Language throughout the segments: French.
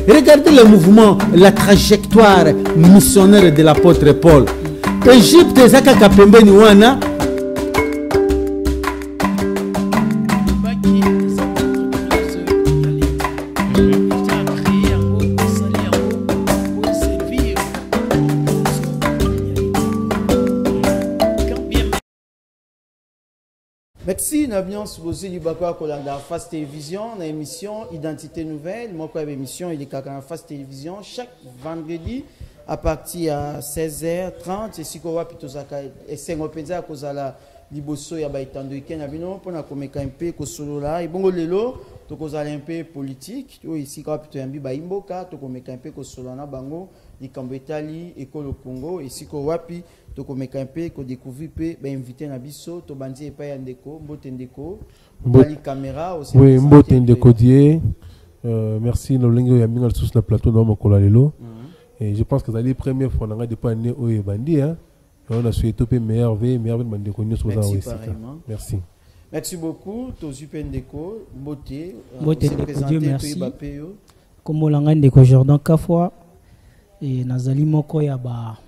Regardez le mouvement, la trajectoire missionnaire de l'apôtre Paul. Égypte, Zaka Kapembeni Wana. Merci, Nabian Soubozi du Bakwa Kolanda Face Télévision, dans l'émission Identité Nouvelle. Moi, quoi, l'émission, il est à Face Télévision chaque vendredi à partir à 16h30. Et si vous avez et 5 à cause de la liboso, il y a tant de week-end pour nous commettre un peu de solo là. Et bon, lelo, tu cause un peu politique. Ici, quand tu as un peu de imboka, tu commettre un peu de solo na bango, du Cambétali, école Congo. Et si vous avez to komeka mpe ko découvrir pe ba invité na biso to bandi e pa ya ndeko mbote ndeko bali caméra aussi oui mbote ndeko die merci no lengo ya minga sous la plateau dans makola lelo et je pense que ça les première fois nga depuis année o e bandi hein on a souhaité pe meilleur bandi ko nyos za aussi merci merci beaucoup to super ndeko mbote ndeko die merci comme olanga ndeko Jordan Kafwa et nazali moko ya ba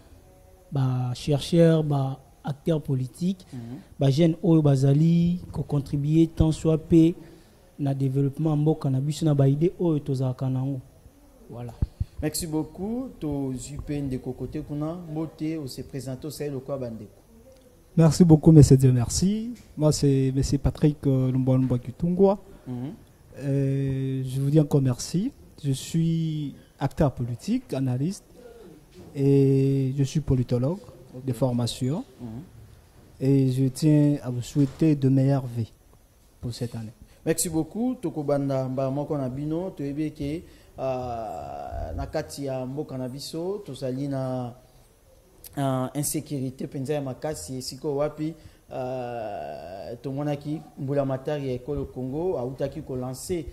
chercheurs, ba acteurs politiques, ba jeunes oyo bazali ko contribuer tant soit pe na développement mboka na biso na ba idée oyo tozaka nango. Voilà. Merci beaucoup to Zupen de côté kuna moté ou se présenter au le quoi bandeko. Merci beaucoup monsieur Dieu merci. Moi c'est monsieur Patrick Lumbonba Kitungwa. Je vous dis encore merci. Je suis acteur politique, analyste. Et je suis politologue de formation et je tiens à vous souhaiter de meilleures vies pour cette année. Merci beaucoup. Tokobanda mbamoko na bino toyebeke nakati ya mboka na biso tozali na insécurité penza ya makasi esiko wapi tomonaki mbula matari ya ekolo Congo autaki ko lancer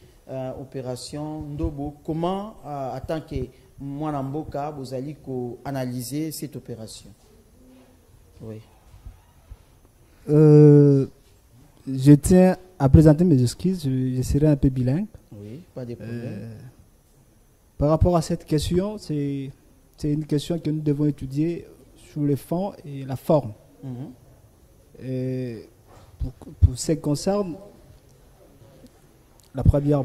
opération Ndobo. Comment en tant que Mwana Mboka, vous allez analyser cette opération? Oui. Je tiens à présenter mes excuses. Je serai un peu bilingue. Oui, pas de problème. Par rapport à cette question, c'est une question que nous devons étudier sur le fond et la forme. Et pour ce qui concerne la première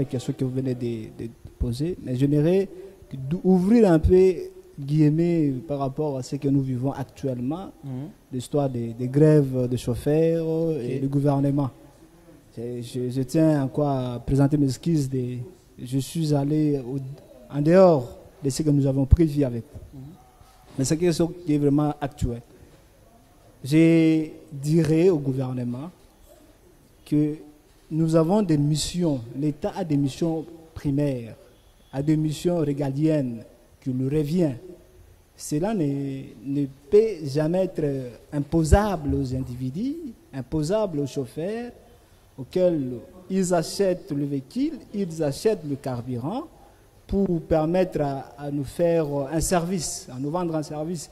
question que vous venez de poser, mais j'aimerais d'ouvrir un peu guillemets par rapport à ce que nous vivons actuellement, l'histoire des grèves de chauffeurs et du gouvernement. Je tiens encore à présenter mes excuses. Je suis allé en dehors de ce que nous avons prévu avec vous. Mais c'est quelque chose qui est vraiment actuel. Je dirais au gouvernement que nous avons des missions, l'État a des missions primaires, a des missions régaliennes qui lui reviennent. Cela ne peut jamais être imposable aux individus, imposable aux chauffeurs, auxquels ils achètent le véhicule, ils achètent le carburant pour permettre à nous faire un service, à nous vendre un service.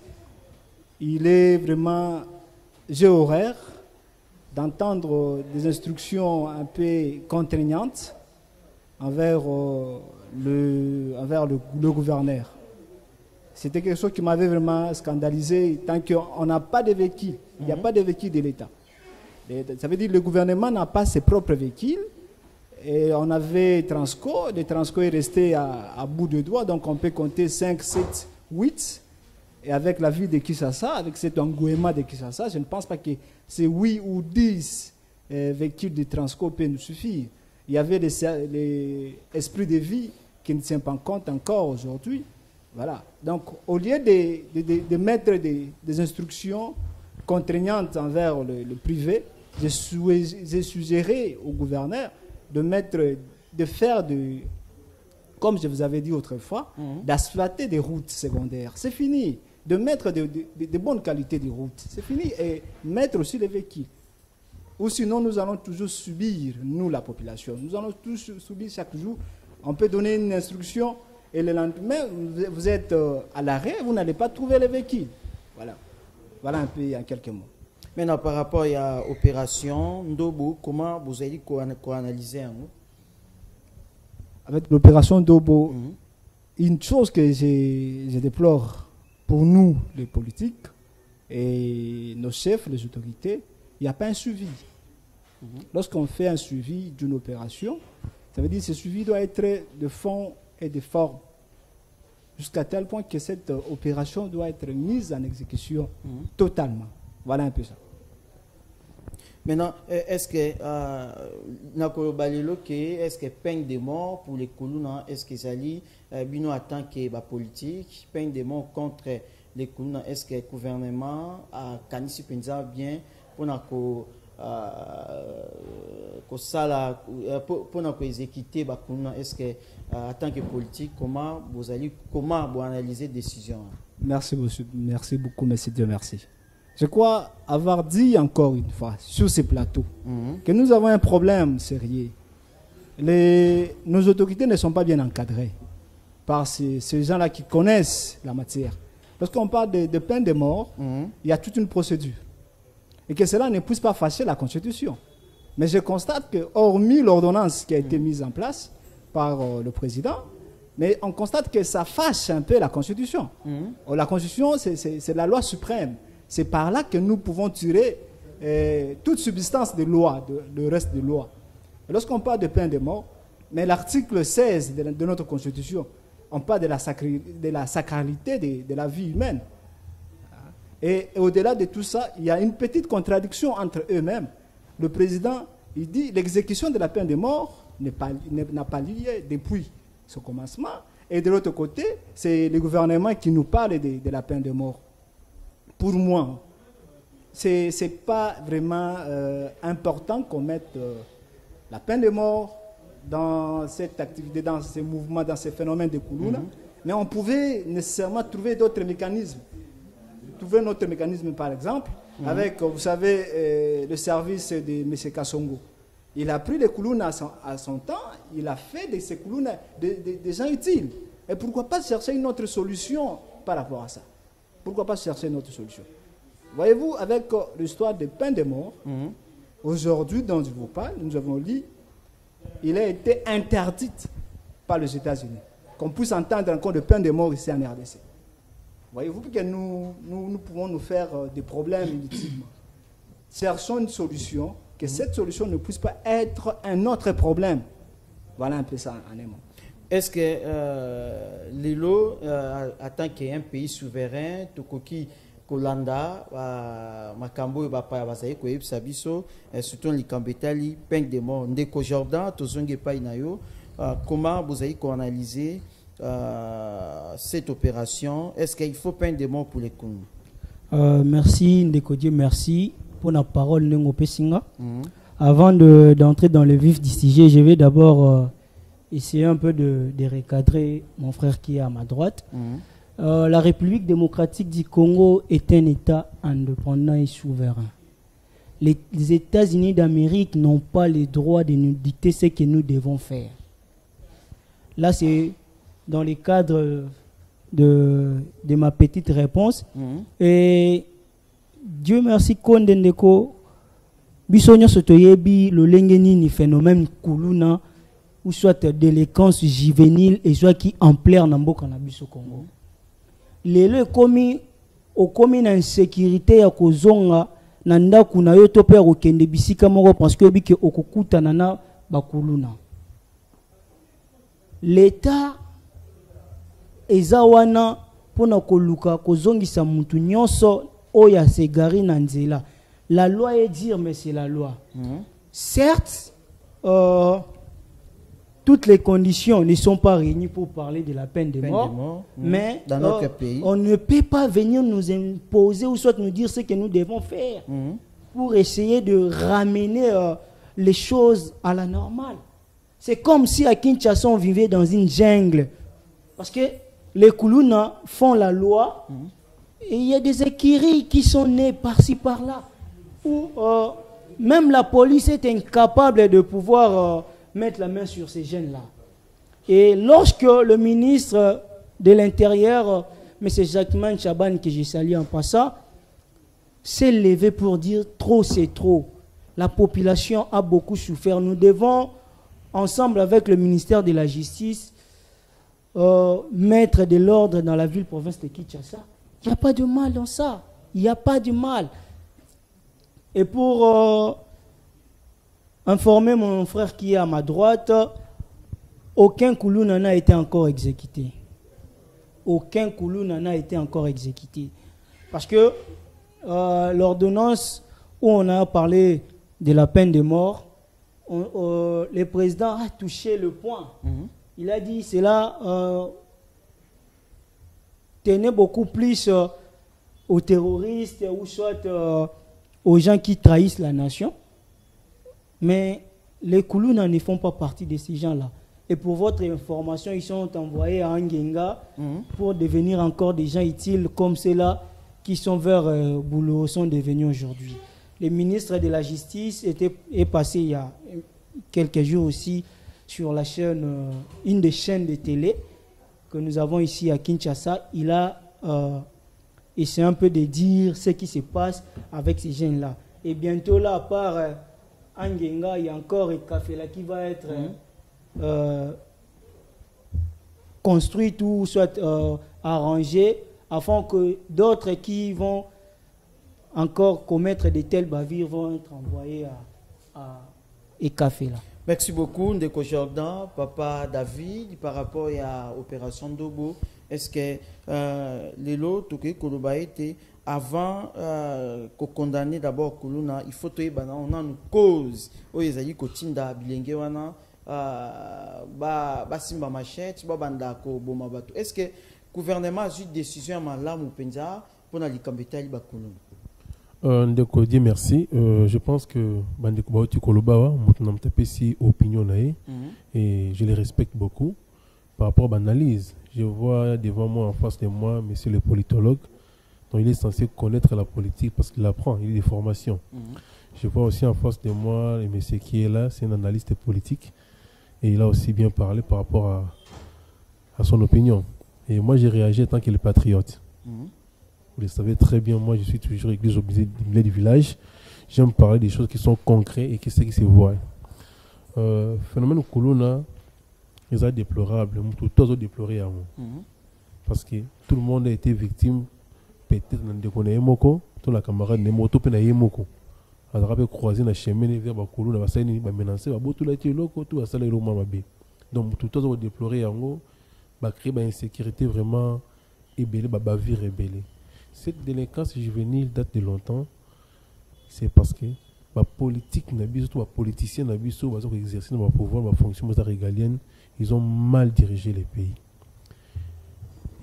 Il est vraiment horaire d'entendre des instructions un peu contraignantes envers le gouverneur. C'était quelque chose qui m'avait vraiment scandalisé tant qu'on n'a pas de véhicule. Il n'y a pas de véhicule de l'État. Ça veut dire que le gouvernement n'a pas ses propres véhicules. Et on avait Transco. Le Transco est resté à bout de doigts. Donc on peut compter 5, 7, 8. Et avec la ville de Kinshasa, avec cet engouement de Kinshasa, je ne pense pas que ces 8 ou 10 véhicules de Transco peuvent nous suffire. Il y avait l'esprit de vie qui ne tient pas compte encore aujourd'hui. Voilà. Donc, au lieu de mettre des instructions contraignantes envers le privé, j'ai suggéré au gouverneur de faire comme je vous avais dit autrefois, d'asphalter des routes secondaires. C'est fini. De mettre de bonnes qualités de routes. C'est fini. Et mettre aussi les véhicules. Ou sinon, nous allons toujours subir, nous, la population. Nous allons tous subir chaque jour. On peut donner une instruction et le lendemain, vous êtes à l'arrêt, vous n'allez pas trouver les véhicules. Voilà. Voilà un peu en quelques mots. Maintenant, par rapport à l'opération Ndobo, comment vous allez analyser? avec l'opération Dobo, une chose que je déplore pour nous, les politiques, et nos chefs, les autorités, il n'y a pas un suivi. Lorsqu'on fait un suivi d'une opération, ça veut dire que ce suivi doit être de fond et de forme, jusqu'à tel point que cette opération doit être mise en exécution totalement. Voilà un peu ça. Maintenant, est-ce que peine de mort pour les Koulouna, est-ce que ça lit bino en tant que politique, peine de mort contre les Koulouna, est-ce que le gouvernement a canissé bien pour exécuter les Koulouna, est-ce que en tant que politique, comment vous analysez la décision? Merci, monsieur. Merci beaucoup, monsieur Dieu, merci. Je crois avoir dit encore une fois sur ces plateaux que nous avons un problème sérieux. Nos autorités ne sont pas bien encadrées par ces gens-là qui connaissent la matière. Lorsqu'on parle de peine de mort, il y a toute une procédure. Et que cela ne puisse pas fâcher la Constitution. Mais je constate que, hormis l'ordonnance qui a été mise en place par le président, mais on constate que ça fâche un peu la Constitution. La Constitution, c'est la loi suprême. C'est par là que nous pouvons tirer toute substance de loi, le reste de loi. Lorsqu'on parle de peine de mort, mais l'article 16 de notre Constitution, on parle de la sacralité de la vie humaine. Et au-delà de tout ça, il y a une petite contradiction entre eux-mêmes. Le président, il dit l'exécution de la peine de mort n'a pas lieu depuis son commencement. Et de l'autre côté, c'est le gouvernement qui nous parle de la peine de mort. Pour moi, ce n'est pas vraiment important qu'on mette la peine de mort dans cette activité, dans ces mouvements, dans ces phénomènes de Koulouna. Mais on pouvait nécessairement trouver d'autres mécanismes. Trouver notre mécanisme, par exemple, avec, vous savez, le service de M. Kassongo. Il a pris les Koulouna à son temps, il a fait de ces Koulouna des gens utiles. Et pourquoi pas chercher une autre solution par rapport à ça? Pourquoi pas chercher une autre solution? Voyez-vous, avec l'histoire des peines de mort, aujourd'hui, dont je vous parle, nous avons lu, il a été interdite par les États-Unis. Qu'on puisse entendre encore de peines de mort ici en RDC. Voyez-vous que nous pouvons nous faire des problèmes inutilement. Cherchons une solution, que cette solution ne puisse pas être un autre problème. Voilà un peu ça en un mot. Est-ce que l'îlot, en tant qu'un pays souverain, Tokoki, Kolanda, Makambo et Bapa, Basaï, Koyeb, Sabiso, surtout les Kambetali, Peng de Mort, Ndeko Jordan, Tozonge Painayo, comment vous avez analysé cette opération? Est-ce qu'il faut Peng de Mort pour les Koulou? Merci, Ndeko Dieu, merci pour la parole, Nengo Pessinga. Avant d'entrer dans le vif du sujet, je vais d'abord essayer un peu de recadrer mon frère qui est à ma droite. La République démocratique du Congo est un État indépendant et souverain. Les États-Unis d'Amérique n'ont pas le droit de nous dicter ce que nous devons faire. Là, c'est dans le cadre de ma petite réponse. Et Dieu merci, Konde Ndeko, Bisonyo Sotoyebi, le Lengeni ni phénomène Koulouna, ou soit délinquance juvénile et soit qui ampleur dans le cannabis au Congo. Les commis au commis d'insécurité à Kozonga, nanda kuna yo topé au kende bisika moko parce que bike okukuta nana bakuluna. L'État ezawana pona koluka kozongisa mutu nyonso oya segari na nzela. La loi est dire mais c'est la loi. Certes, toutes les conditions ne sont pas réunies pour parler de la peine de mort, mais dans notre pays, on ne peut pas venir nous imposer ou soit nous dire ce que nous devons faire pour essayer de ramener les choses à la normale. C'est comme si à Kinshasa on vivait dans une jungle. Parce que les Koulouna font la loi et il y a des écuries qui sont nées par-ci par-là. Où même la police est incapable de pouvoir mettre la main sur ces jeunes-là. Et lorsque le ministre de l'Intérieur, M. Jacquemin Chaban, que j'ai salué en passant, s'est levé pour dire trop c'est trop. La population a beaucoup souffert. Nous devons ensemble avec le ministère de la Justice, mettre de l'ordre dans la ville-province de Kinshasa. Il n'y a pas de mal dans ça. Il n'y a pas de mal. Et pour informer mon frère qui est à ma droite, aucun Koulouna n'a été encore exécuté. Aucun Koulouna n'a été encore exécuté. Parce que l'ordonnance où on a parlé de la peine de mort, le président a touché le point. Il a dit cela tenait beaucoup plus aux terroristes ou soit aux gens qui trahissent la nation. Mais les Koulouna ne font pas partie de ces gens-là. Et pour votre information, ils sont envoyés à Angenga pour devenir encore des gens utiles comme ceux-là qui sont vers Boulot, sont devenus aujourd'hui. Le ministre de la Justice est passé il y a quelques jours aussi sur la chaîne, une des chaînes de télé que nous avons ici à Kinshasa. Il a essayé un peu de dire ce qui se passe avec ces jeunes-là. Et bientôt là, à part Angenga, il y a encore un café là qui va être construit ou soit arrangé afin que d'autres qui vont encore commettre de telles bavures vont être envoyés à café là. Merci beaucoup, Ndeko Jordan, Papa David, par rapport à l'opération Dobo. Est-ce que les lots que Koloba était avant qu'on condamne d'abord Koulouna, il faut que on a une cause. Oh, ils ont dit que Tinda Bilenge wana simba machette, banda ko boma bato. Est-ce que le gouvernement a eu une décision à Malam ou Penza pour la Likambeta Liba Koulouna? Ndeko dit merci. Je pense que Bandeko Baoti Kolobawa, maintenant si opinion et je les respecte beaucoup par rapport à l'analyse. Je vois devant moi, en face de moi, monsieur le politologue, dont il est censé connaître la politique parce qu'il apprend, il a des formations. Je vois aussi en face de moi le monsieur qui est là, c'est un analyste politique et il a aussi bien parlé par rapport à son opinion. Et moi, j'ai réagi en tant que le patriote. Vous le savez très bien, moi je suis toujours église au milieu du village. J'aime parler des choses qui sont concrètes et qui se voient. Phénomène Koulouna, ils sont déplorables. Tout le déploré à moi. Parce que tout le monde a été victime, peut-être dans des connaissances, tout la camarade n'est moto pe na yemoko. Alors après croiser na chemin vers Koulouna, va s'aller menacer, va tout la tirer loko, tout va s'aller au mamabe. Donc tout le déploré à moi, va créer une insécurité vraiment ébélée, va vie rébellée. Cette délinquance juvénile date de longtemps. C'est parce que la politique, les politiciens, les exercice de pouvoir, la fonction régalienne, ils ont mal dirigé les pays.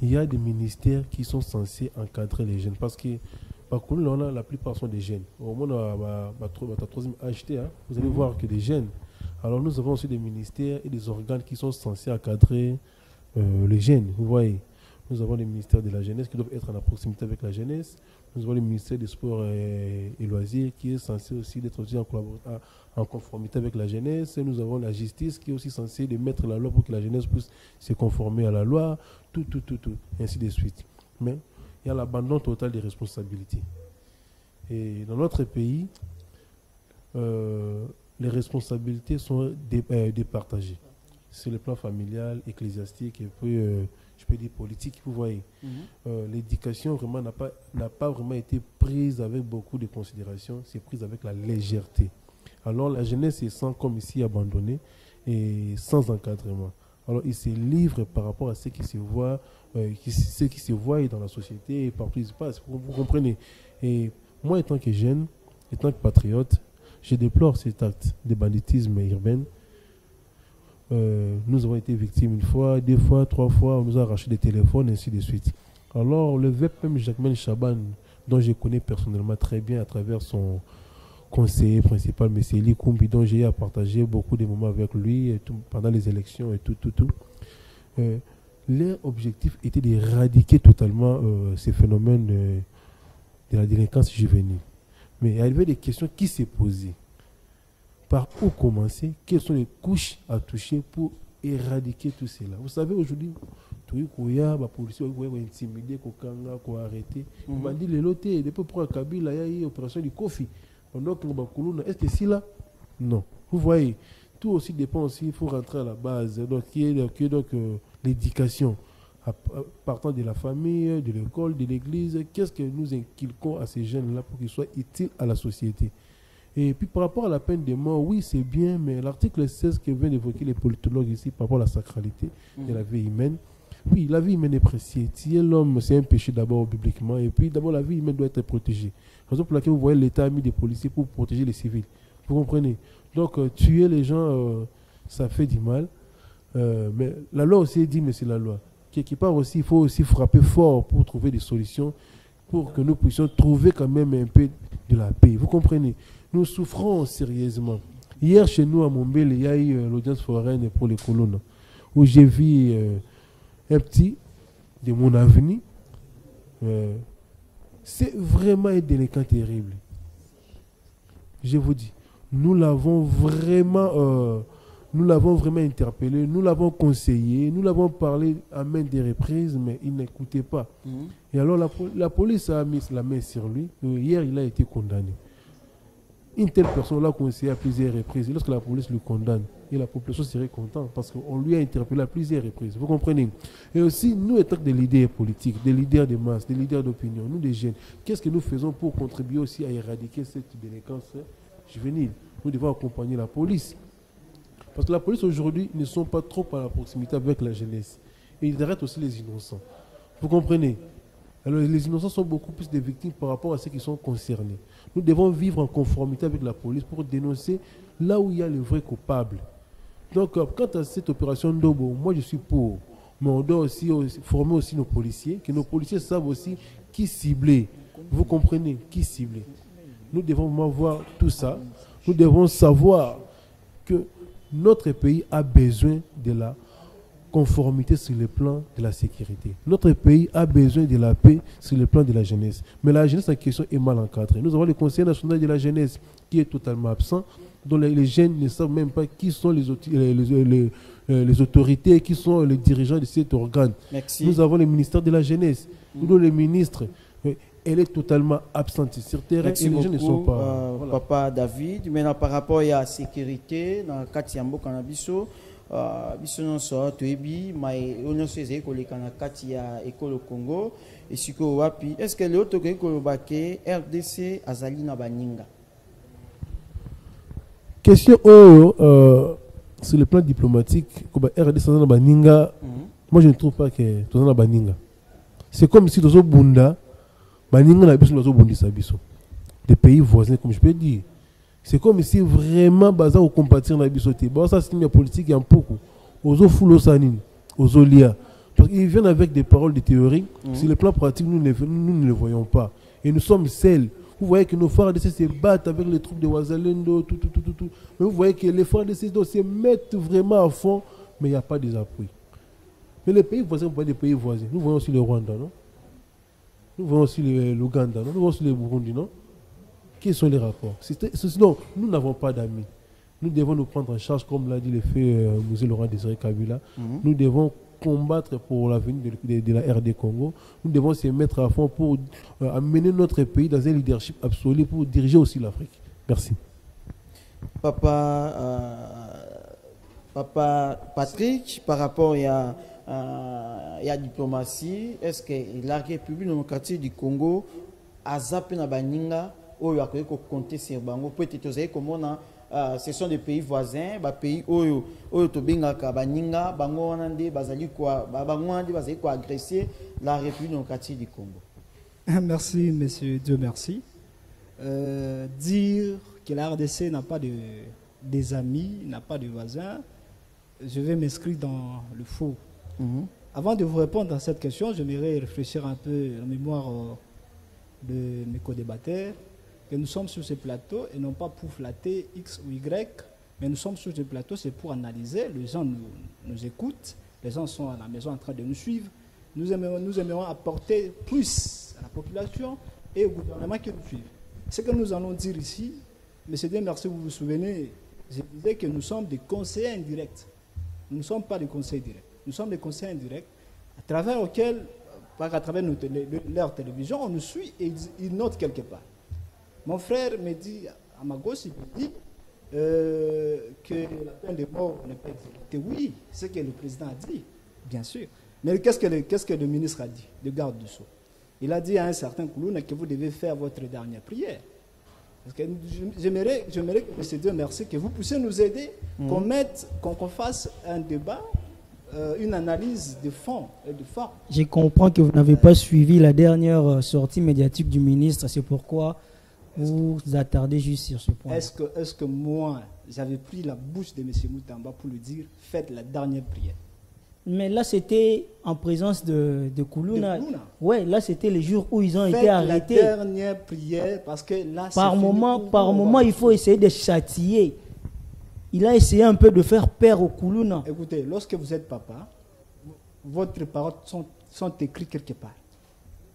Il y a des ministères qui sont censés encadrer les jeunes. Parce que la plupart sont des jeunes. Au moins, la troisième HT, vous allez voir que des jeunes. Alors nous avons aussi des ministères et des organes qui sont censés encadrer les jeunes. Vous voyez. Nous avons le ministère de la jeunesse qui doit être en proximité avec la jeunesse. Nous avons le ministère des sports et loisirs qui est censé aussi être aussi en conformité avec la jeunesse. Et nous avons la justice qui est aussi censée de mettre la loi pour que la jeunesse puisse se conformer à la loi, tout, ainsi de suite. Mais il y a l'abandon total des responsabilités. Et dans notre pays, les responsabilités sont départagées. Sur le plan familial, ecclésiastique et puis je peux dire politique, vous voyez. L'éducation vraiment n'a pas vraiment été prise avec beaucoup de considération, c'est prise avec la légèreté. Alors la jeunesse se sent comme ici abandonnée et sans encadrement. Alors il se livre par rapport à ce qui se voit, ce qui se voit dans la société et partout où il se passe. Vous comprenez. Et moi, étant que jeune, étant que patriote, je déplore cet acte de banditisme urbain. Nous avons été victimes une fois, deux fois, trois fois, on nous a arraché des téléphones, ainsi de suite. Alors, le VEPM Jacquemin Chaban, dont je connais personnellement très bien à travers son conseiller principal, M. Eli Koumbi, dont j'ai partagé beaucoup de moments avec lui et tout, pendant les élections et tout. Leur objectif était d'éradiquer totalement ces phénomènes de la délinquance juvénile. Mais il y avait des questions qui s'est posées. Par où commencer? Quelles sont les couches à toucher pour éradiquer tout cela? Vous savez, aujourd'hui, la police va intimider, va arrêter. On m'a dit, les lotés, depuis pour Kabila, il y a eu l'opération du Kofi. Donc, est-ce que c'est là? Non. Vous voyez, tout aussi dépend aussi, il faut rentrer à la base, donc qui est donc l'éducation, partant de la famille, de l'école, de l'église. Qu'est-ce que nous inculquons à ces jeunes-là pour qu'ils soient utiles à la société? Et puis par rapport à la peine de mort, oui, c'est bien, mais l'article 16 que vient d'évoquer les politologues ici par rapport à la sacralité de la vie humaine, oui, la vie humaine est précieuse. Si l'homme, c'est un péché d'abord bibliquement, et puis d'abord la vie humaine doit être protégée. Raison pour laquelle vous voyez l'État a mis des policiers pour protéger les civils. Vous comprenez? Donc tuer les gens, ça fait du mal. Mais la loi aussi dit, mais c'est la loi. Quelque part aussi, il faut aussi frapper fort pour trouver des solutions, pour que nous puissions trouver quand même un peu de la paix. Vous comprenez? Nous souffrons sérieusement. Hier, chez nous, à Montbel, il y a eu l'audience foraine pour les colonnes, où j'ai vu un petit de mon avenir. C'est vraiment un délinquant terrible. Je vous dis, nous l'avons vraiment interpellé, nous l'avons conseillé, nous l'avons parlé à maintes des reprises, mais il n'écoutait pas. Et alors la police a mis la main sur lui. Hier, il a été condamné. Une telle personne l'a conseillé à plusieurs reprises. Et lorsque la police le condamne, et la population serait contente parce qu'on lui a interpellé à plusieurs reprises. Vous comprenez? Et aussi, nous étant des leaders politiques, des leaders de masse, des leaders d'opinion, nous des jeunes, qu'est-ce que nous faisons pour contribuer aussi à éradiquer cette délinquance juvénile? Nous devons accompagner la police. Parce que la police aujourd'hui ne sont pas trop à la proximité avec la jeunesse. Et ils arrêtent aussi les innocents. Vous comprenez? Alors les innocents sont beaucoup plus des victimes par rapport à ceux qui sont concernés. Nous devons vivre en conformité avec la police pour dénoncer là où il y a les vrais coupables. Donc quant à cette opération Ndobo, moi je suis pour. Mais on doit aussi former aussi nos policiers, que nos policiers savent aussi qui cibler. Vous comprenez? Qui cibler. Nous devons voir tout ça. Nous devons savoir que notre pays a besoin de la conformité sur le plan de la sécurité. Notre pays a besoin de la paix sur le plan de la jeunesse. Mais la jeunesse en question est mal encadrée. Nous avons le Conseil national de la jeunesse qui est totalement absent, dont les jeunes ne savent même pas qui sont les autorités, qui sont les dirigeants de cet organe. Merci. Nous avons le ministère de la jeunesse, nous le ministre. Elle est totalement absente sur terrain. Merci et les beaucoup, gens ne sont pas. voilà. Papa David. Maintenant, par rapport à la sécurité, dans le cas de Yambo Canabiso, Congo, est-ce que l'autre RDC Azali na Baninga? Question sur le plan diplomatique, RDC na Baninga, moi je ne trouve pas que tout na Baninga. C'est comme si dans Bunda, Baninga na biso dans Bundisa biso. Des pays voisins, comme je peux dire. C'est comme si vraiment baza au compatir na bisoté. Bon ça c'est une politique en beaucoup. Ozo fulo sanine, ozo lia. Parce qu'ils viennent avec des paroles de théorie. Sur le plan pratique, nous ne le voyons pas. Et nous sommes seuls. Vous voyez que nos frères de se battent avec les troupes de Ouazalendo, tout. Mais vous voyez que les frères de se mettent vraiment à fond, mais il n'y a pas des appuis. Mais les pays voisins, vous voyez des pays voisins. Nous voyons aussi le Rwanda, non? Nous voyons aussi l'Ouganda, non? Nous voyons aussi le Burundi, non? Quels sont les rapports? Sinon, nous n'avons pas d'amis. Nous devons nous prendre en charge, comme l'a dit le fait M. Laurent Désiré Kabila. Nous devons combattre pour l'avenir de la RD Congo. Nous devons se mettre à fond pour amener notre pays dans un leadership absolu pour diriger aussi l'Afrique. Merci. Papa Patrick, par rapport à la diplomatie, est-ce que la République démocratique du Congo a zappé na baninga oyo akoki ko compter sur bango peut-être ozayi komona ce sont des pays voisins ba pays oyo tobengaka baninga bango wana nde bazali kwa bango wana nde bazali ko agresser la République démocratique du Congo. Merci monsieur, Dieu merci. Dire que la RDC n'a pas des amis, n'a pas de voisins, je vais m'inscrire dans le faux. Avant de vous répondre à cette question, j'aimerais réfléchir un peu en mémoire de mes co-débatteurs, que nous sommes sur ce plateau et non pas pour flatter X ou Y, mais nous sommes sur ce plateau, c'est pour analyser. Les gens nous écoutent, les gens sont à la maison en train de nous suivre. Nous aimerions apporter plus à la population et au gouvernement qui nous suivent. Ce que nous allons dire ici, M. Dieu merci, vous vous souvenez, je disais que nous sommes des conseillers indirects. Nous ne sommes pas des conseillers directs. Nous sommes des conseillers indirects à travers lesquels, à travers leur télévision, on nous suit et ils notent quelque part. Mon frère me dit, à ma gauche, il me dit, que la peine de mort n'est pas exécutée. Oui, c'est ce que le président a dit, bien sûr. Mais qu'est-ce que le ministre a dit, le garde du sceau? Il a dit à un certain Koulouna que vous devez faire votre dernière prière. Parce que j'aimerais que M. Dieu merci, que vous puissiez nous aider, qu'on fasse un débat, une analyse de fond et de forme. Je comprends que vous n'avez pas suivi la dernière sortie médiatique du ministre, c'est pourquoi vous vous attardez juste sur ce point. Est-ce que moi, j'avais pris la bouche de M. Moutamba pour lui dire, faites la dernière prière? Mais là, c'était en présence de Koulouna. Ouais, là, c'était les jours où ils ont été arrêtés. La dernière prière, parce que là, par moment, il faut essayer de châtier. Il a essayé un peu de faire peur au Koulouna. Écoutez, lorsque vous êtes papa, votre paroles sont écrites quelque part.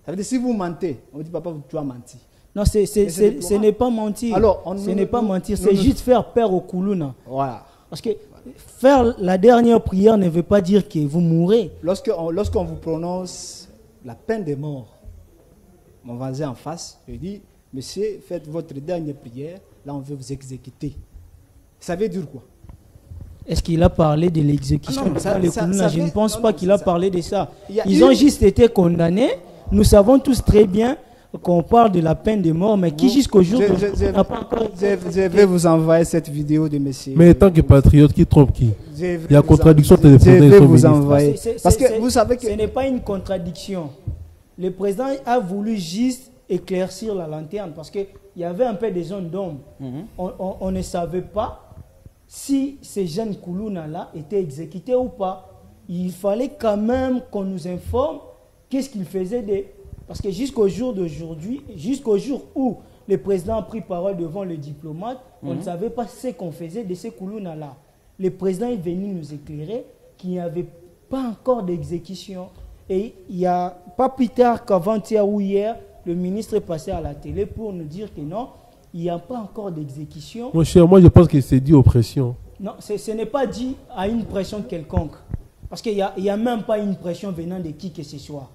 Ça veut dire, si vous mentez, on dit, papa, tu as menti. Non, ce n'est pas mentir. Alors, ce n'est pas mentir, c'est juste faire peur au Koulouna. Voilà. Parce que faire la dernière prière ne veut pas dire que vous mourrez. Lorsqu'on vous prononce la peine de mort, mon voisin en face, il dit, monsieur, faites votre dernière prière, là on veut vous exécuter. Ça veut dire quoi? Est-ce qu'il a parlé de l'exécution? Je ne pense pas qu'il a parlé de ça. Ils ont juste été condamnés. Nous savons tous très bien qu'on parle de la peine de mort, mais qui jusqu'au jour n'a pas encore... Je vais vous envoyer cette vidéo de monsieur. Mais tant que patriote, qui trompe qui? Il y a contradiction entre les présidents et son vous envoyer. Parce que vous savez que... Ce n'est pas une contradiction. Le président a voulu juste éclaircir la lanterne, parce qu'il y avait un peu des zones d'ombre. On ne savait pas si ces jeunes Koulouna-là étaient exécutés ou pas. Il fallait quand même qu'on nous informe qu'est-ce qu'ils faisaient de... Parce que jusqu'au jour d'aujourd'hui, jusqu'au jour où le président a pris parole devant le diplomate, on ne savait pas ce qu'on faisait de ces Koulouna-là. Le président est venu nous éclairer qu'il n'y avait pas encore d'exécution. Et il n'y a pas plus tard qu'avant-hier ou hier, le ministre est passé à la télé pour nous dire que non, il n'y a pas encore d'exécution. Mon cher, moi je pense que c'est dit aux pressions. Non, ce n'est pas dit à une pression quelconque. Parce qu'il n'y a même pas une pression venant de qui que ce soit.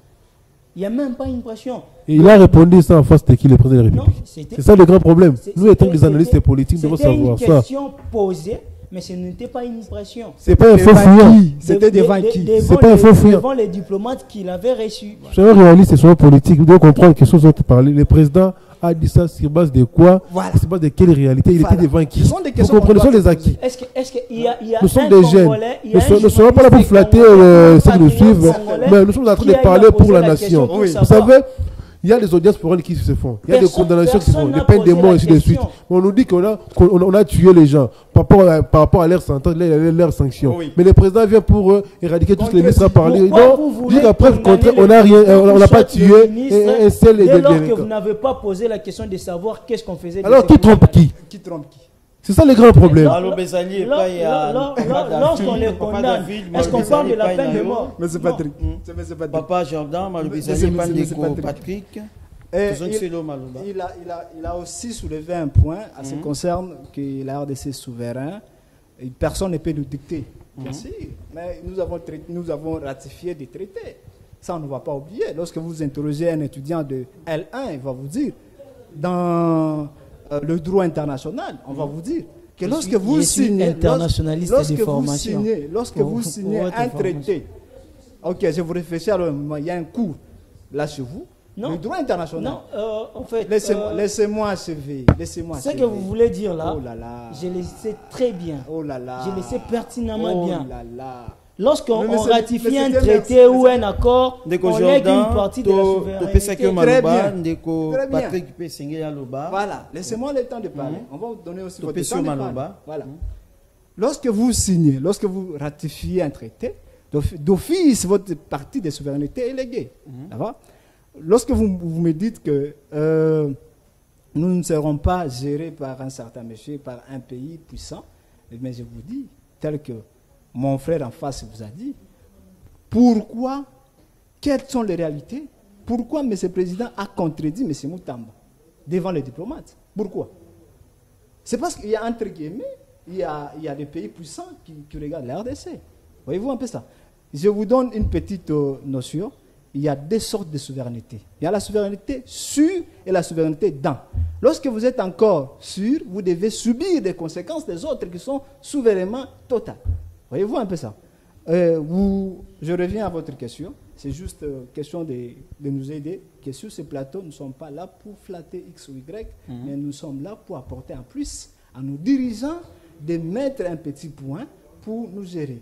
Il n'y a même pas une pression. Et il a répondu ça en face de qui, le président de la République? C'est ça le grand problème. Nous étant des analystes politiques, nous devons savoir ça. C'était une question posée, mais ce n'était pas une pression. C'est pas un faux fuyant. C'était devant qui? C'est pas un faux fuyant. Devant les diplomates qu'il avait reçus. Soyons réalistes et soyons politiques. Vous devez comprendre que ce dont vous parlez. Le président a dit ça sur base de quoi? Sur base de quelle réalité? Il était devant qui? Vous comprenez, ce sont les acquis. Est-ce qu'il y a nous sommes des jeunes. Nous ne sommes pas là pour flatter ceux qui nous suivent, mais nous sommes en train de parler pour la nation. Vous savez, il y a des audiences pour elles qui se font. Il y a des condamnations qui se font, des peines de mort et ainsi de suite. On nous dit qu'on a tué les gens par rapport à leur sentence, leur sanction. Mais le président vient pour éradiquer tout ce que les ministres ont parlé. Non, jusqu'à preuve contraire, on n'a rien, on n'a pas tué un seul dès lors que vous n'avez pas posé la question de savoir qu'est-ce qu'on faisait. Alors qui trompe qui? Qui trompe qui? C'est ça le grand problème. Lorsqu'on les condamne, est-ce qu'on parle de la peine de mort? Mais c'est Patrick. Papa Jordan, Patrick. Il a aussi soulevé un point à ce qui concerne que la RDC est souverain. Et personne ne peut nous dicter. Bien sûr. Mais nous avons ratifié des traités. Ça, on ne va pas oublier. Lorsque vous interrogez un étudiant de L1, il va vous dire, dans le droit international, on va vous dire que lorsque vous signez, lorsque vous signez un traité, ok, je vous réfléchis, alors il y a un cours là chez vous. Non. Le droit international. Non, en fait. Laissez-moi achever. Ce que vous voulez dire là, oh là là, je le sais très bien. Oh là là. Je le sais pertinemment bien. Oh là là. Lorsqu'on ratifie un traité ou un accord, on lègue une partie de la souveraineté. Très bien. Voilà, laissez-moi le temps de parler. On va vous donner aussi votre temps de parler. Voilà. Lorsque vous signez, lorsque vous ratifiez un traité, d'office, votre partie de souveraineté est léguée. D'accord? Lorsque vous me dites que nous ne serons pas gérés par un certain monsieur, par un pays puissant, mais je vous dis, tel que mon frère en face vous a dit, pourquoi, quelles sont les réalités? Pourquoi M. le Président a contredit M. Moutamba devant les diplomates? Pourquoi? C'est parce qu'il y a, entre guillemets, il y a des pays puissants qui regardent la RDC. Voyez-vous un peu ça? Je vous donne une petite notion. il y a deux sortes de souveraineté. Il y a la souveraineté sur et la souveraineté dans. Lorsque vous êtes encore sur, vous devez subir des conséquences des autres qui sont souverainement totales. Voyez-vous un peu ça? Je reviens à votre question. C'est juste question de nous aider. Que sur ce plateau, nous ne sommes pas là pour flatter X ou Y, mais nous sommes là pour apporter un plus à nos dirigeants de mettre un petit point pour nous gérer.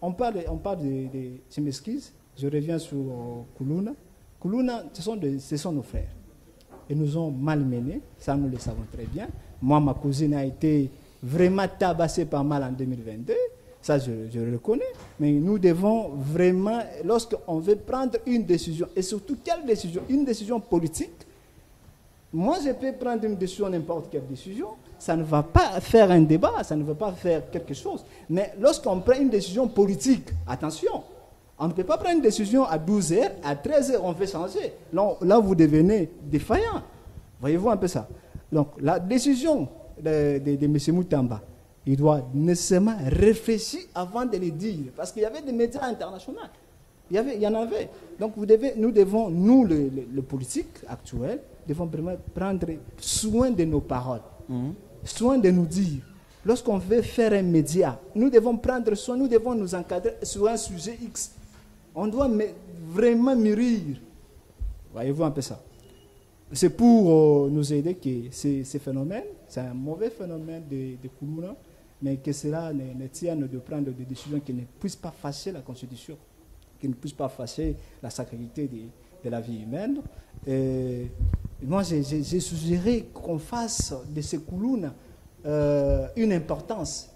On parle de je m'excuse, je reviens sur Koulouna. Koulouna, ce sont nos frères. Ils nous ont malmenés, ça nous le savons très bien. Moi, ma cousine a été vraiment tabassée par mal en 2022. Ça, je le reconnais. Mais nous devons vraiment, lorsqu'on veut prendre une décision, et surtout quelle décision? Une décision politique. Moi, je peux prendre une décision, n'importe quelle décision. Ça ne va pas faire un débat, ça ne va pas faire quelque chose. Mais lorsqu'on prend une décision politique, attention, on ne peut pas prendre une décision à 12h, à 13h, on fait changer. Là, vous devenez défaillant. Voyez-vous un peu ça? Donc, la décision de M. Moutamba, il doit nécessairement réfléchir avant de le dire. Parce qu'il y avait des médias internationaux. Il y en avait. Donc, nous devons, le politique actuel, devons vraiment prendre soin de nos paroles. Soin de nous dire. Lorsqu'on veut faire un média, nous devons prendre soin, nous devons nous encadrer sur un sujet X. On doit vraiment mûrir. Voyez-vous un peu ça? C'est pour nous aider que ces phénomènes, c'est un mauvais phénomène de Koulouna, mais que cela ne tienne de prendre des décisions qui ne puissent pas fâcher la Constitution, qui ne puissent pas fâcher la sacralité de la vie humaine. Moi, j'ai suggéré qu'on fasse de ces Koulouna une importance.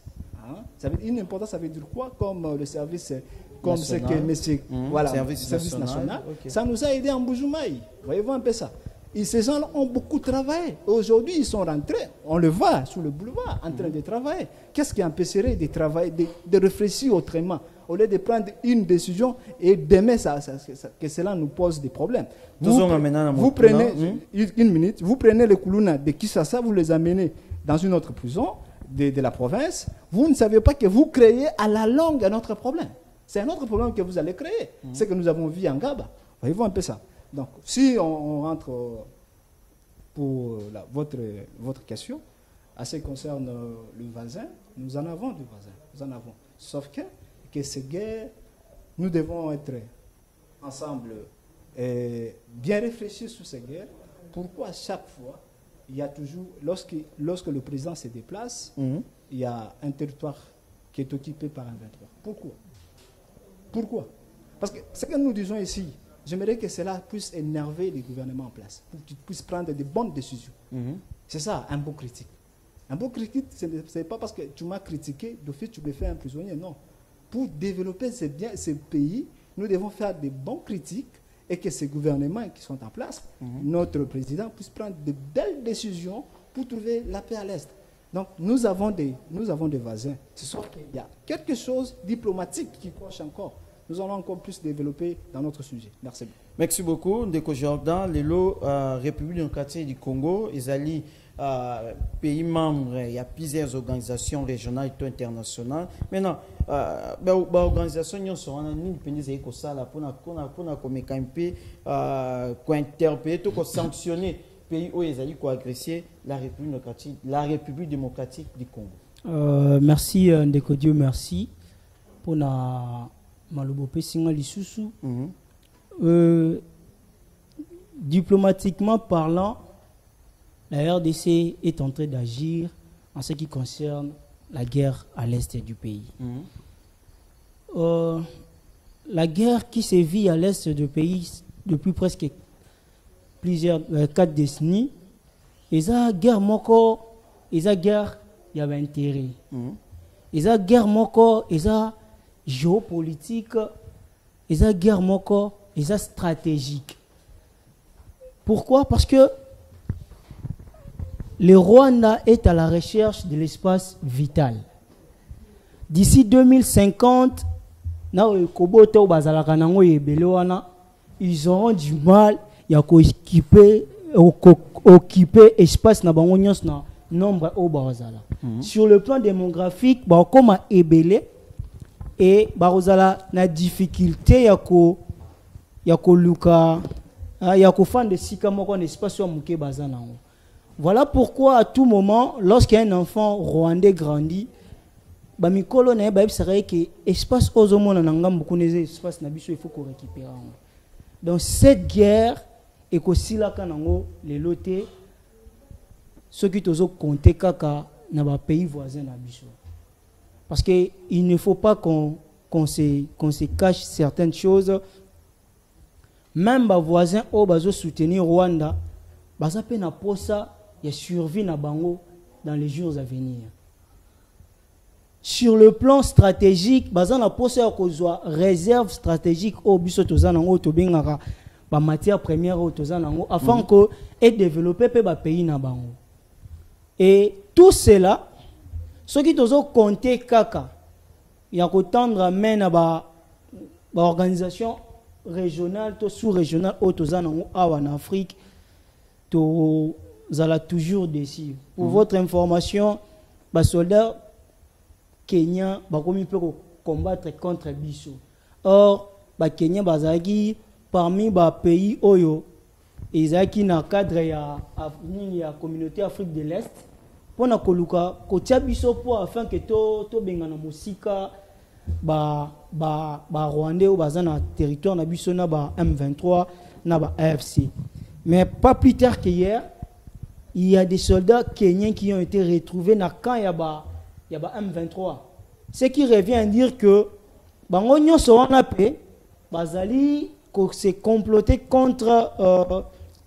Une importance, ça veut dire quoi? Comme le service, comme ce que monsieur, voilà, service national. Okay. Ça nous a aidé en Bujumaï. Voyez-vous un peu ça? Et ces gens-là ont beaucoup travaillé. Aujourd'hui, ils sont rentrés, on le voit sur le boulevard, en train de travailler. Qu'est-ce qui empêcherait de travailler, de réfléchir autrement, au lieu de prendre une décision et demain que cela nous pose des problèmes? Vous prenez une minute, vous prenez les Koulouna de Kinshasa, vous les amenez dans une autre prison de la province, vous ne savez pas que vous créez à la longue un autre problème. C'est un autre problème que vous allez créer. C'est que nous avons vu en Gaba. Voyez-vous un peu ça? Donc, si on rentre pour votre question, à ce qui concerne le voisin, nous en avons du voisin. Nous en avons. Sauf que ces guerres, nous devons être ensemble et bien réfléchir sur ces guerres. Pourquoi chaque fois, il y a toujours, lorsque le président se déplace, il y a un territoire qui est occupé par un 23. Pourquoi? Parce que ce que nous disons ici, j'aimerais que cela puisse énerver les gouvernements en place, pour qu'ils puissent prendre de bonnes décisions. C'est ça, un beau critique. Un beau critique, ce n'est pas parce que tu m'as critiqué, d'office tu me fais un prisonnier, non. Pour développer ce pays, nous devons faire de bons critiques et que ces gouvernements qui sont en place, notre président puisse prendre de belles décisions pour trouver la paix à l'Est. Donc, nous avons des voisins. C'est sûr qu'il y a quelque chose de diplomatique qui coche encore. Nous allons encore plus développer dans notre sujet. Merci beaucoup. Merci beaucoup. Ndeko Jordan, l'élo République démocratique du Congo, ils pays membres, il y a plusieurs organisations régionales et internationales. Maintenant, l'organisation sont en ligne, pour interpeller, pour sanctionner pays où ils allaient agresser la République démocratique du Congo. Merci Ndeko Dieu, merci pour la Malobope Singa Lisusu. Diplomatiquement parlant, la RDC est en train d'agir en ce qui concerne la guerre à l'est du pays. La guerre qui sévit à l'est du pays depuis presque 4 décennies, et ça guerre moko, et ça guerre il y avait intérêt. Et ça guerre moko, et ça géopolitique, et ça guerre moko, et ça stratégique. Pourquoi? Parce que le Rwanda est à la recherche de l'espace vital. D'ici 2050, ils auront du mal à occuper l'espace na nombre au Barazala. Sur le plan démographique, comme ébélé et Barazala na difficulté ya koluka ya kofanda sika moko na espace wa muke bazana. Voilà pourquoi à tout moment, lorsqu'un enfant rwandais grandit, ba mikolo na ba ebisaka que espace ozomona na ngambu kuneze espace na biso il faut qu'on récupère. Donc cette guerre et kosila kanango les lotés ceux qui tozo compter kaka na ba pays voisins na biso. Parce que il ne faut pas qu'on se cache certaines choses. Même les voisins qui ont soutenu Rwanda, ils ont posa ya survie na bango dans les jours à venir. Sur le plan stratégique, ils ont posa ya réserve stratégique au biso tozanango tobengaka ba matière première au tozanango afin que et développer pe ba pays na bango. Et tout cela ceux qui ont compté kaka il y a qu'attendre main à ba organisation régionale to sous-régionale en Afrique to zala toujours dessus. Pour votre information, les soldats kenyans peuvent combattre contre biso. Or, les Kenyans bazaki parmi les pays oyo ezaki na cadre ya communauté Afrique de l'Est pour na koluka kotia biso pour afin que to bengana musika ba Rwandais ou bazana territoire na biso na ba M23 na ba AFC. Mais pas plus tard qu'hier, il y a des soldats kenyans qui ont été retrouvés na camp ya ba M23. Ce qui revient à dire que bango nyonso wana pe bazali ko se comploter contre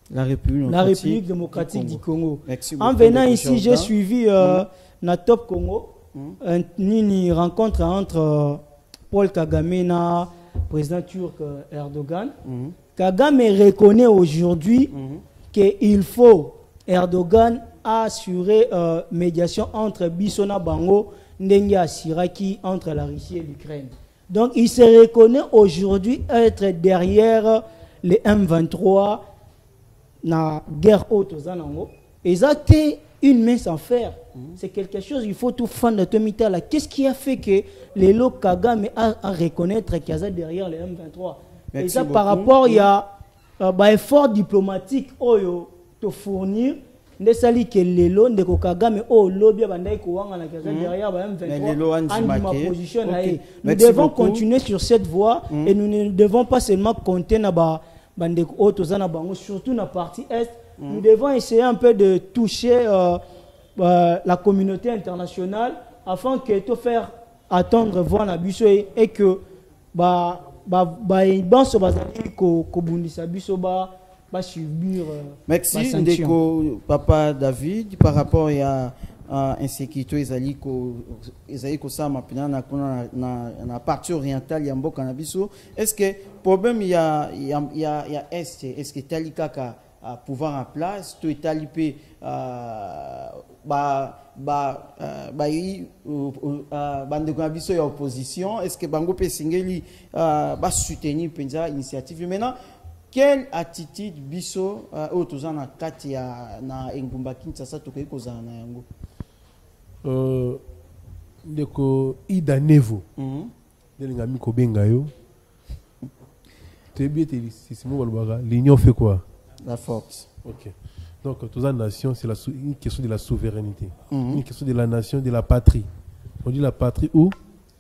la République démocratique du Congo. En venant ici, j'ai suivi na Top Congo une rencontre entre Paul Kagame et le président turc Erdogan. Kagame reconnaît aujourd'hui qu'il faut Erdogan assurer médiation entre Bissona Bango, Ndenga Siraki, entre la Russie et l'Ukraine. Donc il se reconnaît aujourd'hui être derrière les M23 na guerre haute aux Anango. Et ça c'est une main sans fer. C'est quelque chose, il faut tout faire de tomita là. Qu'est-ce qui a fait que les lots Kagame a reconnaître qu'il y a derrière les M23? Et ça par rapport il y a effort diplomatique oyo te fournir ne sali que les lots de Kagame au lobby bandai ko wanga na derrière M23 position. Nous devons continuer sur cette voie et nous ne devons pas seulement compter na bandeko otozana bango surtout na partie est. Nous devons essayer un peu de toucher la communauté internationale afin que tout faire attendre voir la biso et que banso bazali ko bundisa biso ba subir. Merci ndeko papa David par rapport à insécurité ezali ko sama pina na partie orientale ya mboka na biso. Est-ce que problème il y a est que tali kaka pouvoir en place to étalipé bandeko na biso ya opposition. Est-ce que bango pe singeli ba soutenir penza initiative maintenant? Quelle attitude biso au tozana kati ya na engumba Kinshasa to ko zana yango? Ndeko Ida Nevo ndelinga miko benga yo l'union fait quoi? La force. Ok. Donc, toute la nation, c'est une question de la souveraineté. Une question de la nation, de la patrie. On dit la patrie ou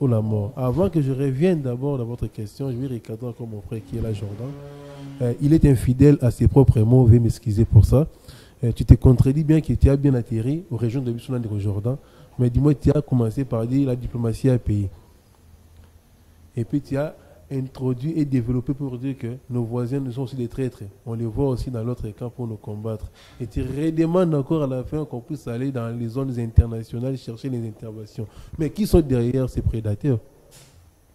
la mort. Avant que je revienne d'abord dans votre question, je vais regarder encore mon frère qui est là, Jordan. Il est infidèle à ses propres mots, veuillez m'excuser pour ça. Tu te contredis bien que tu as bien atterri aux régions de Bissona de Jordan, mais dis-moi, tu as commencé par dire la diplomatie a payé. Et puis tu as introduit et développé pour dire que nos voisins nous sont aussi des traîtres. On les voit aussi dans l'autre camp pour nous combattre. Et tu redemandes encore à la fin qu'on puisse aller dans les zones internationales chercher les interventions. Mais qui sont derrière ces prédateurs?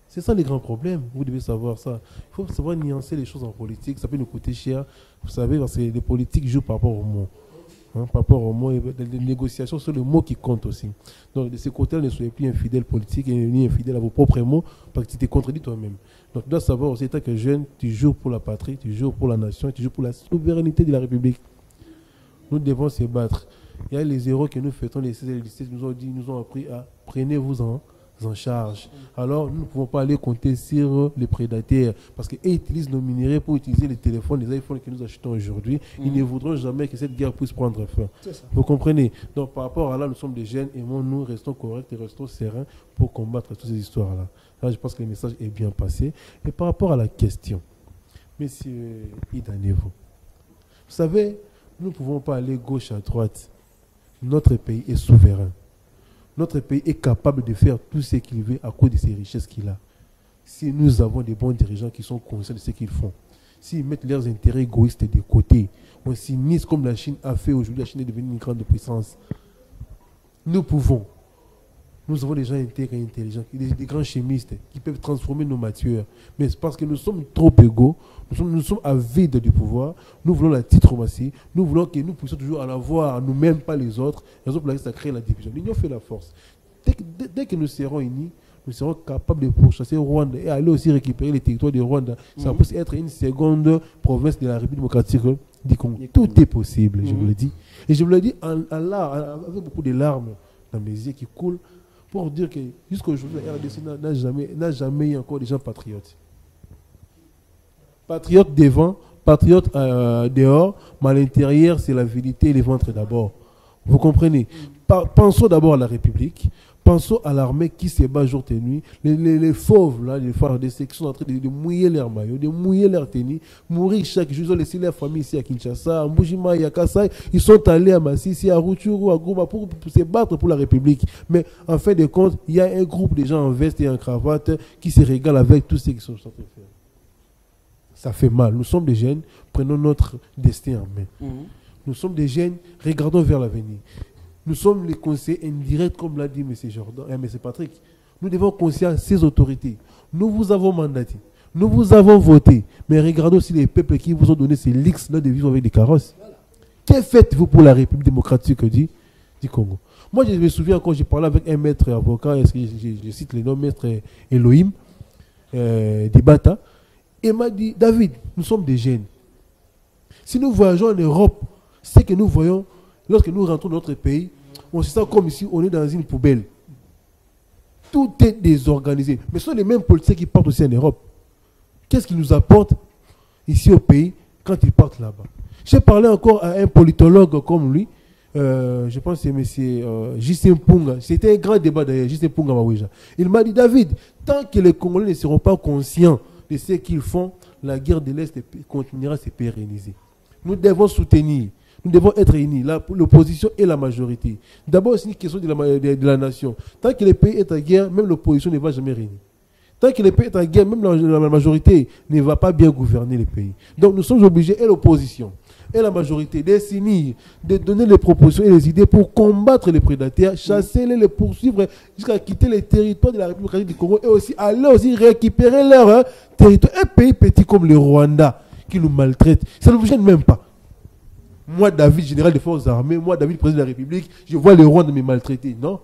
C'est ça les grands problèmes. Vous devez savoir ça. Il faut savoir nuancer les choses en politique. Ça peut nous coûter cher. Vous savez, parce que les politiques jouent par rapport aux mots. Par rapport aux mots, les négociations sont les mots qui comptent aussi. Donc de ce côté-là, ne soyez plus infidèles politiques et ni infidèles à vos propres mots parce que tu t'es contredit toi-même. Donc tu dois savoir aussi, tant que jeune, tu joues pour la patrie, tu joues pour la nation, tu joues pour la souveraineté de la République. Nous devons se battre. Il y a les héros que nous faisons, les 16 et les 17 nous ont appris à prenez-vous-en en charge. Alors, nous ne pouvons pas aller compter sur les prédateurs parce qu'ils utilisent nos minéraux pour utiliser les téléphones, les iPhones que nous achetons aujourd'hui. Ils ne voudront jamais que cette guerre puisse prendre fin. Vous comprenez? Donc, par rapport à là, nous sommes des jeunes, aimons-nous, restons corrects et restons sereins pour combattre toutes ces histoires-là. Là, je pense que le message est bien passé. Et par rapport à la question, Monsieur Idanevo, vous savez, nous ne pouvons pas aller gauche à droite. Notre pays est souverain. Notre pays est capable de faire tout ce qu'il veut à cause de ses richesses qu'il a. Si nous avons des bons dirigeants qui sont conscients de ce qu'ils font, s'ils mettent leurs intérêts égoïstes de côté, on s'unisse comme la Chine a fait aujourd'hui, la Chine est devenue une grande puissance. Nous pouvons. Nous avons des gens intègres et intelligents, des grands chimistes qui peuvent transformer nos matières. Mais c'est parce que nous sommes trop égaux, nous sommes avides du pouvoir, nous voulons la diplomatie, nous voulons que nous puissions toujours en avoir nous-mêmes, pas les autres. Raison pour laquelle ça crée la division. L'union fait la force. Dès que nous serons unis, nous serons capables de pourchasser Rwanda et aller aussi récupérer les territoires de Rwanda. Ça peut être une seconde province de la République démocratique du Congo. Tout est possible, je vous le dis. Et je vous le dis avec beaucoup de larmes dans mes yeux qui coulent, pour dire que jusqu'à aujourd'hui, la RDC n'a jamais eu encore des gens patriotes. Patriotes devant, patriotes dehors, mais à l'intérieur, c'est la vérité et les ventres d'abord. Vous comprenez? Pensons d'abord à la République, pensons à l'armée qui se bat jour et nuit, les fauves, là, les FARDC qui sont en train de mouiller leurs maillots, de mouiller leurs tennis, mourir chaque jour. Ils ont laissé leur famille ici à Kinshasa, à Mbujima, à Kasai. Ils sont allés à Massissi, à Rutshuru, à Goma pour se battre pour la République. Mais en fin de compte, il y a un groupe de gens en veste et en cravate qui se régalent avec tous ceux qui sont en train de faire. Ça fait mal. Nous sommes des jeunes, prenons notre destin en main. Nous sommes des jeunes, regardons vers l'avenir. Nous sommes les conseillers indirects, comme l'a dit M. Jordan et M. Patrick. Nous devons conseiller à ces autorités. Nous vous avons mandaté. Nous vous avons voté. Mais regardons aussi les peuples qui vous ont donné ces lix-là de vivre avec des carrosses. Que faites-vous pour la République démocratique du Congo? Moi, je me souviens quand j'ai parlé avec un maître avocat, je cite le nom, maître Elohim, Dibata. Il m'a dit, David, nous sommes des jeunes. Si nous voyageons en Europe, c'est que nous voyons, lorsque nous rentrons dans notre pays, on se sent comme si on est dans une poubelle. Tout est désorganisé. Mais ce sont les mêmes politiciens qui partent aussi en Europe. Qu'est-ce qu'ils nous apportent ici au pays quand ils partent là-bas? J'ai parlé encore à un politologue comme lui, je pense que c'est M. J.C. Mpunga. C'était un grand débat d'ailleurs, J.C. Mpunga Maouija. Il m'a dit, David, tant que les Congolais ne seront pas conscients de ce qu'ils font, la guerre de l'Est continuera à se pérenniser. Nous devons soutenir, nous devons être unis, l'opposition et la majorité. D'abord, c'est une question de la nation. Tant que le pays est en guerre, même l'opposition ne va jamais régner. Tant que le pays est en guerre, même la majorité ne va pas bien gouverner le pays. Donc nous sommes obligés, et l'opposition, et la majorité, de s'unir, de donner les propositions et les idées pour combattre les prédateurs, chasser les poursuivre jusqu'à quitter les territoires de la République du Congo et aussi aller aussi récupérer leur territoire. Un pays petit comme le Rwanda qui nous maltraite, ça ne vous gêne même pas. Moi, David, général des forces armées, moi, David, président de la République, je vois le Rwanda me maltraiter. Non,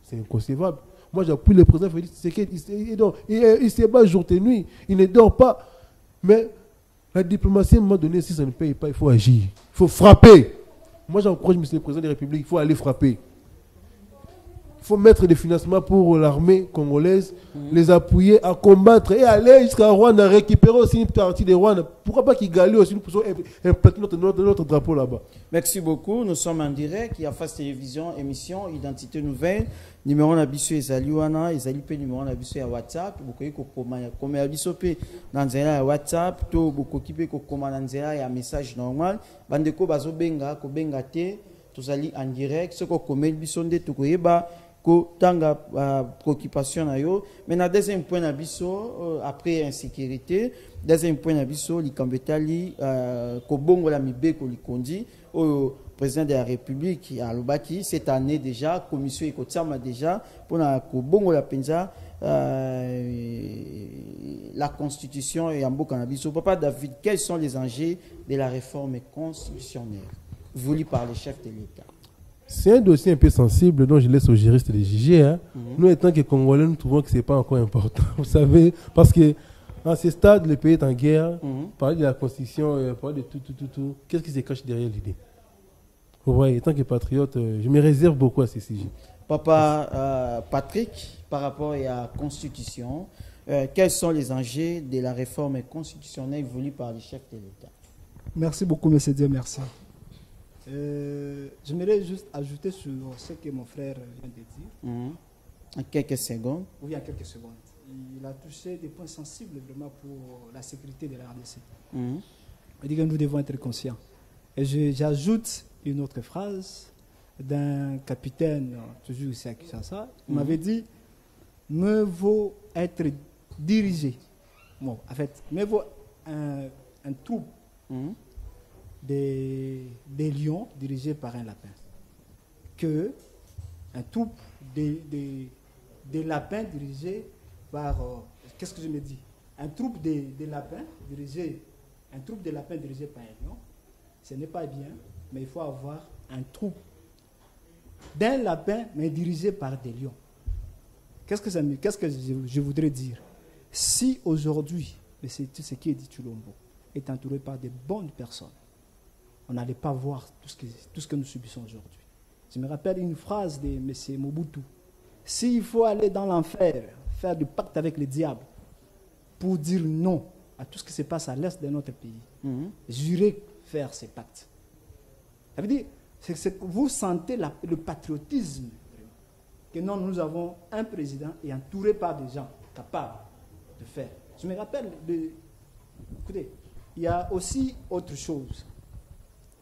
c'est inconcevable. Moi, j'appuie le président Félix Tshisekedi. Il se bat jour et nuit. Il ne dort pas. Mais la diplomatie, à un moment donné, si ça ne paye pas, il faut agir. Il faut frapper. Moi, j'encourage M. le président de la République, il faut aller frapper. Il faut mettre des financements pour l'armée congolaise, les appuyer à combattre et aller jusqu'à Rwanda, récupérer aussi une partie de Rwanda. Pourquoi pas qu'ils gagnent aussi, nous pouvons implanter notre drapeau là-bas. Merci beaucoup. Nous sommes en direct. Il y a Face Télévision, émission Identité Nouvelle. Numéro Nabiso Ezali Wana, Ezali P numéro Nabiso ya WhatsApp. Bokoyi kokoma ya koma ya biso pe na nzela ya WhatsApp to bokoki pe kokoma na nzela ya message normal. Bandeko bazo benga ko benga te. Tozali en direct. Ce ko komeli biso nde tokoyeba ko tanga préoccupation na yo. Mais na deuxième point na biso après insécurité, deuxième point na biso likambetali ko bongo la mibeko likondi au président de la République à Lobaki cette année déjà commission ekotiama déjà pour na ko bongo la penza la constitution et amboka na biso. Papa David, quels sont les enjeux de la réforme constitutionnelle voulue par le chef de l'État? C'est un dossier un peu sensible dont je laisse aux juristes de juger. Hein. Nous, étant que Congolais, nous trouvons que ce n'est pas encore important. Vous savez, parce que à ce stade, le pays est en guerre. Parler de la Constitution, parler de tout. Qu'est-ce qui se cache derrière l'idée? Vous voyez, étant que patriote, je me réserve beaucoup à ces sujets. Papa Patrick, par rapport à la Constitution. Quels sont les enjeux de la réforme constitutionnelle voulue par les chefs de l'État? Merci beaucoup, M. Dieu, merci. J'aimerais juste ajouter sur ce que mon frère vient de dire. En quelques secondes. Oui, en quelques secondes. Il a touché des points sensibles vraiment pour la sécurité de la RDC. Il dit que nous devons être conscients. Et j'ajoute une autre phrase d'un capitaine, toujours ici à Kinshasa. Il m'avait dit, mieux vaut être dirigé. Bon, en fait, mieux vaut un troupe des lions dirigés par un lapin que un troupe des lapins dirigés par qu'est-ce que je me dis, un troupe des lapins dirigé par un lion. Ce n'est pas bien, mais il faut avoir un troupe d'un lapin mais dirigé par des lions. Qu'est-ce que je voudrais dire? Si aujourd'hui, mais c'est ce qui est dit Tshilombo, est entouré par de bonnes personnes, on n'allait pas voir tout ce que nous subissons aujourd'hui. Je me rappelle une phrase de M. Mobutu. S'il faut aller dans l'enfer, faire du pacte avec le diable, pour dire non à tout ce qui se passe à l'est de notre pays, jurez faire ces pactes. Ça veut dire, c'est que vous sentez le patriotisme, que non, nous avons un président et entouré par des gens capables de faire. Je me rappelle écoutez, il y a aussi autre chose.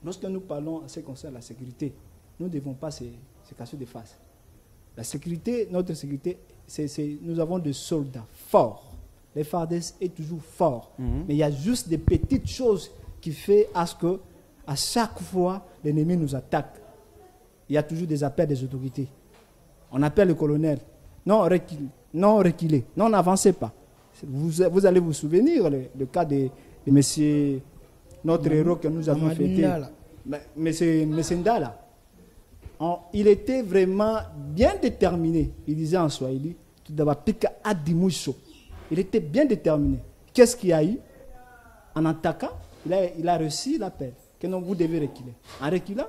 Lorsque nous parlons en ce qui concerne la sécurité, nous ne devons pas se cacher de face. La sécurité, notre sécurité, nous avons des soldats forts. Les FARDC est toujours fort. Mais il y a juste des petites choses qui font à ce que, à chaque fois, l'ennemi nous attaque. Il y a toujours des appels des autorités. On appelle le colonel. Non, reculez. Non, n'avancez pas. Vous allez vous souvenir le cas de monsieur, notre héros que nous avons fêté. Monsieur Ndala. Il était vraiment bien déterminé. Il disait en Swahili, tout d'abord, pika adimusho. Il était bien déterminé. Qu'est-ce qu'il y a eu? En attaquant, il a reçu l'appel que non, vous devez reculer. En reculant,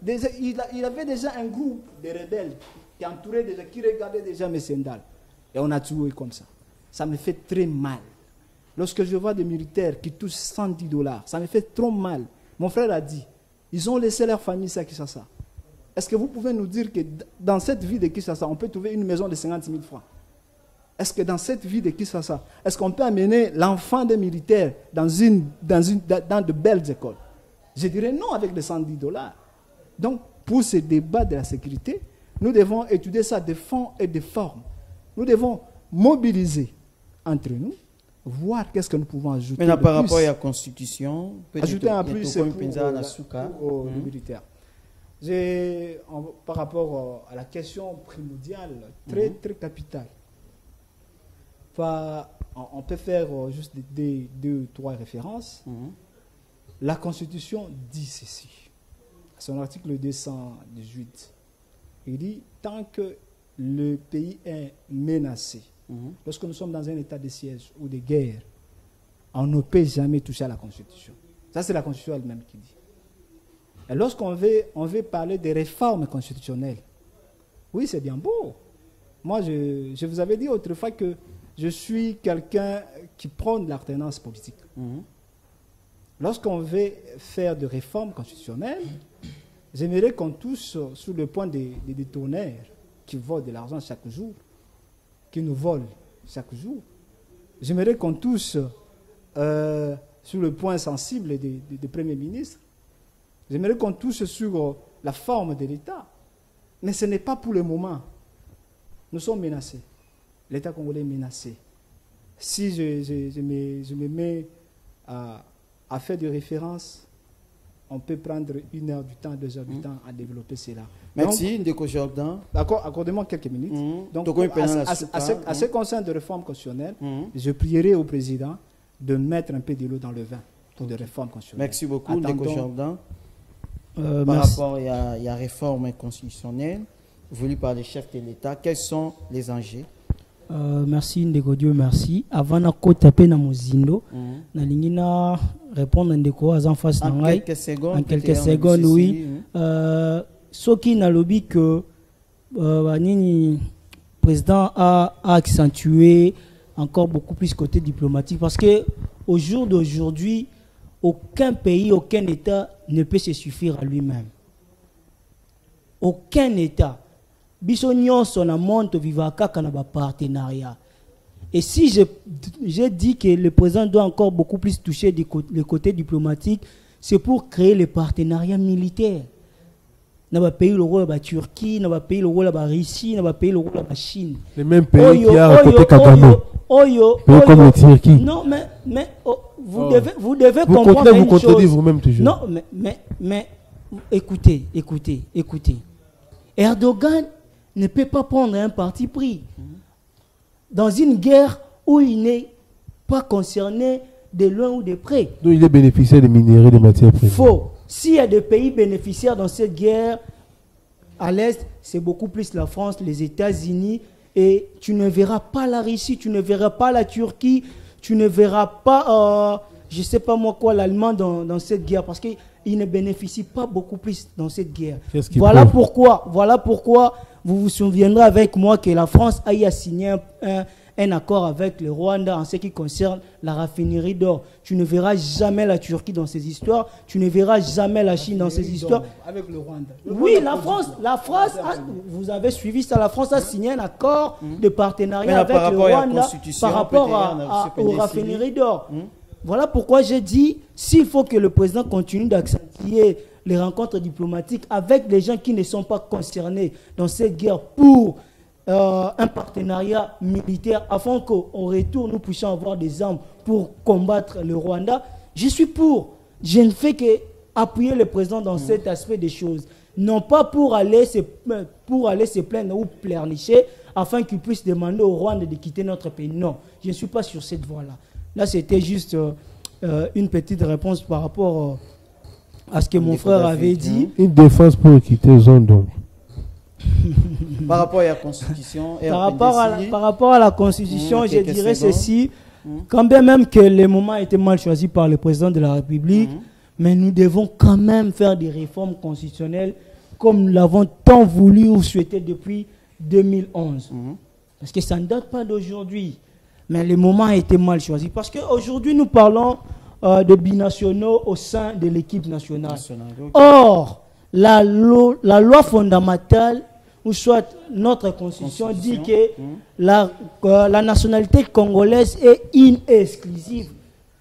il avait déjà un groupe de rebelles qui entourait déjà, qui regardait déjà M. Ndala. Et on a tué comme ça. Ça me fait très mal. Lorsque je vois des militaires qui touchent $110, ça me fait trop mal. Mon frère a dit, ils ont laissé leur famille à Kinshasa. Est-ce que vous pouvez nous dire que dans cette ville de Kinshasa, on peut trouver une maison de 50 000 francs? Est-ce que dans cette ville de Kinshasa, est-ce qu'on peut amener l'enfant des militaires dans de belles écoles? Je dirais non avec les $110. Donc, pour ce débat de la sécurité, nous devons étudier ça de fond et de forme. Nous devons mobiliser entre nous, voir qu'est-ce que nous pouvons ajouter. Mais par rapport à la Constitution, ajouter un plus aux militaires. Par rapport à la question primordiale, très capitale, on peut faire juste deux ou trois références. La Constitution dit ceci. Son article 218. Il dit, tant que le pays est menacé, lorsque nous sommes dans un état de siège ou de guerre, on ne peut jamais toucher à la Constitution. Ça, c'est la Constitution elle-même qui dit. Et lorsqu'on veut parler des réformes constitutionnelles, oui, c'est bien beau. Moi, je vous avais dit autrefois que je suis quelqu'un qui prône l'alternance politique. Lorsqu'on veut faire des réformes constitutionnelles, j'aimerais qu'on touche sur le point des détourneurs qui volent de l'argent chaque jour, qui nous volent chaque jour. J'aimerais qu'on touche sur le point sensible des premiers ministres. J'aimerais qu'on touche sur la forme de l'État. Mais ce n'est pas pour le moment. Nous sommes menacés. L'État congolais est menacé. Si je me mets à faire des références, on peut prendre 1 heure du temps, 2 heures du temps à développer cela. Merci, Ndeko Jordan. D'accord, accordez-moi quelques minutes. Donc, à ce concerne de réforme constitutionnelle, je prierai au président de mettre un peu de l'eau dans le vin pour des réformes constitutionnelles. Merci beaucoup, Ndeko Jordan. Par rapport à la réforme constitutionnelle voulue par les chefs de l'État, quels sont les enjeux? Merci Ndeko Dieu, merci. Avant de taper na mozindo, na lingina répondre à Ndeko en face en quelques secondes. En quelques secondes, oui. Ce qui n'a lobby que président a accentué encore beaucoup plus côté diplomatique parce que au jour d'aujourd'hui, aucun pays, aucun État ne peut se suffire à lui-même. Aucun État. Bisognon son monte vivaka kanaba partenariat. Et si j'ai dit que le président doit encore beaucoup plus toucher le côté diplomatique, c'est pour créer les partenariats militaires. Dans le pays le rôle de la Turquie, dans le pays le rôle de la Russie, dans le pays le rôle de la Chine. Les mêmes pays qui a côté Kagame. Comme la Turquie. Non, mais vous devez comprendre une chose. Vous contredisez vous-même toujours. Non, mais écoutez. Erdogan ne peut pas prendre un parti pris dans une guerre où il n'est pas concerné de loin ou de près. Donc il est bénéficiaire des minéraux, des matières premières. Faux. S'il y a des pays bénéficiaires dans cette guerre, à l'Est, c'est beaucoup plus la France, les États-Unis, et tu ne verras pas la Russie, tu ne verras pas la Turquie, tu ne verras pas, je ne sais pas moi quoi, l'Allemand dans cette guerre, parce qu'ils ne bénéficient pas beaucoup plus dans cette guerre. Voilà pourquoi vous vous souviendrez avec moi que la France a signé un accord avec le Rwanda en ce qui concerne la raffinerie d'or. Tu ne verras jamais la Turquie dans ces histoires, tu ne verras jamais la Chine dans ces histoires. Avec le Rwanda. Oui, la France vous avez suivi ça, la France a signé un accord de partenariat avec le Rwanda par rapport aux raffineries d'or. Voilà pourquoi j'ai dit, s'il faut que le président continue d'accentuer les rencontres diplomatiques avec les gens qui ne sont pas concernés dans cette guerre pour un partenariat militaire afin qu'au retour nous puissions avoir des armes pour combattre le Rwanda, je suis pour. Je ne fais que appuyer le président dans cet aspect des choses. Non pas pour aller se plaindre ou pleurnicher afin qu'il puisse demander au Rwanda de quitter notre pays. Non, je ne suis pas sur cette voie-là. Là, c'était juste une petite réponse par rapport à ce que mon frère avait dit. Une défense pour quitter zone d'ombre. Par rapport à la Constitution, par rapport à la Constitution, je dirais ceci. Quand bien même que le moment a été mal choisi par le président de la République, mais nous devons quand même faire des réformes constitutionnelles comme nous l'avons tant voulu ou souhaité depuis 2011. Parce que ça ne date pas d'aujourd'hui. Mais le moment a été mal choisi. Parce qu'aujourd'hui, nous parlons de binationaux au sein de l'équipe nationale. Or, la loi fondamentale, ou soit notre constitution, dit que la nationalité congolaise est exclusive.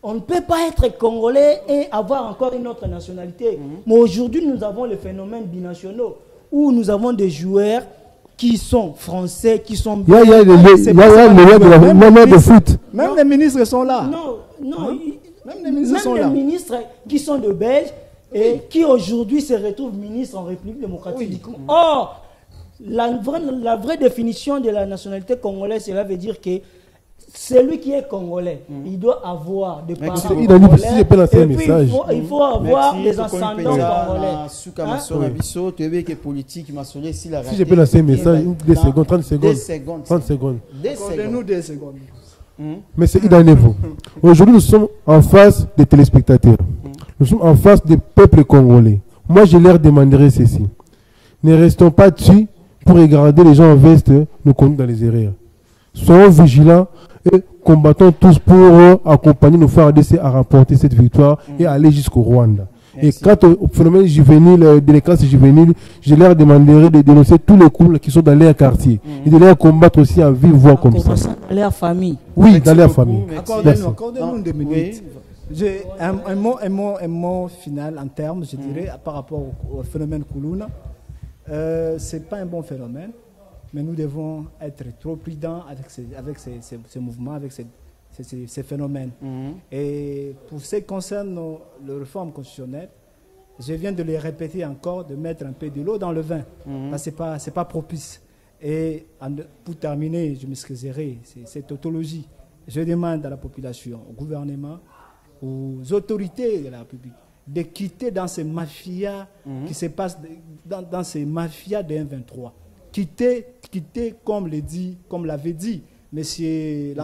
On ne peut pas être congolais et avoir encore une autre nationalité. Mais aujourd'hui, nous avons le phénomène binationaux, où nous avons des joueurs qui sont français, qui sont... Il y a le de foot. Même les ministres sont là. Non. Même les ministres qui sont de Belges et qui aujourd'hui se retrouvent ministres en République démocratique du Congo. Or, la vraie définition de la nationalité congolaise, cela veut dire que celui qui est congolais, il doit avoir des parents congolais. Il faut avoir des ascendants congolais. Si je peux lancer un message, 2 secondes, 30 secondes. 30 secondes. Accordez-nous 2 secondes. Mais c'est idéalement. Aujourd'hui, nous sommes en face des téléspectateurs. Nous sommes en face des peuples congolais. Moi, je leur demanderai ceci. Ne restons pas dessus pour regarder les gens en veste nous conduire dans les erreurs. Soyons vigilants et combattons tous pour accompagner nos frères ADC à remporter cette victoire et aller jusqu'au Rwanda. Merci. Et quant au phénomène juvénile, délinquance juvénile, je leur demanderai de dénoncer tous les couples qui sont dans leur quartier et de les combattre aussi en vive voix comme ça. Dans leur famille. Oui, merci dans leur famille. Accordez-nous 2 minutes. Un mot final en termes, je dirais, par rapport au phénomène Kuluna. Ce n'est pas un bon phénomène, mais nous devons être trop prudents avec ces mouvements, avec ces phénomènes. Et pour ce qui concerne les réformes constitutionnelles, je viens de les répéter encore, de mettre un peu de l'eau dans le vin. Ce n'est pas propice. Et pour terminer, je m'excuserai, cette tautologie. Je demande à la population, au gouvernement, aux autorités de la République, de quitter dans ces mafias qui se passent dans ces mafias de 1-23. Quitter comme l'avait dit l'ancien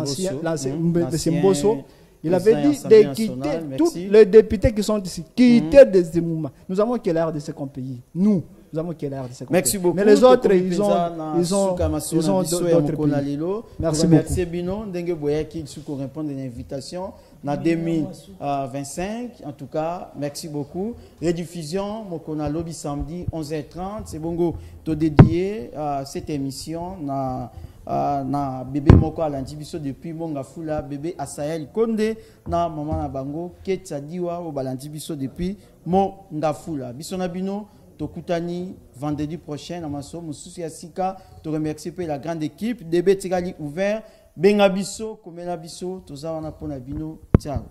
Mbosso, il avait dit de quitter tous les députés qui sont ici, quitter des mouvements. Nous avons quelle heure de ce qu'on paye? Nous, nous avons quelle RDC. Merci beaucoup. Mais les autres, ils ont d'autres pays. Merci beaucoup. Merci Bino, Dengue Boyaki, qui répondre à l'invitation. En 2025, en tout cas, merci beaucoup. Rediffusion, Mokona Lobby samedi 11h30. C'est bon, tout dédié à cette émission. Na bébé moko alantibiso depuis monga fula bébé Asael Konde na maman na bango Ketsadiwa o balantibiso depuis monga fula biso na bino tokutani vendredi prochain na maso mususu ya sika to remercier la grande équipe DB Tigali ouvert benga biso komena biso toza wana pona bino ciao.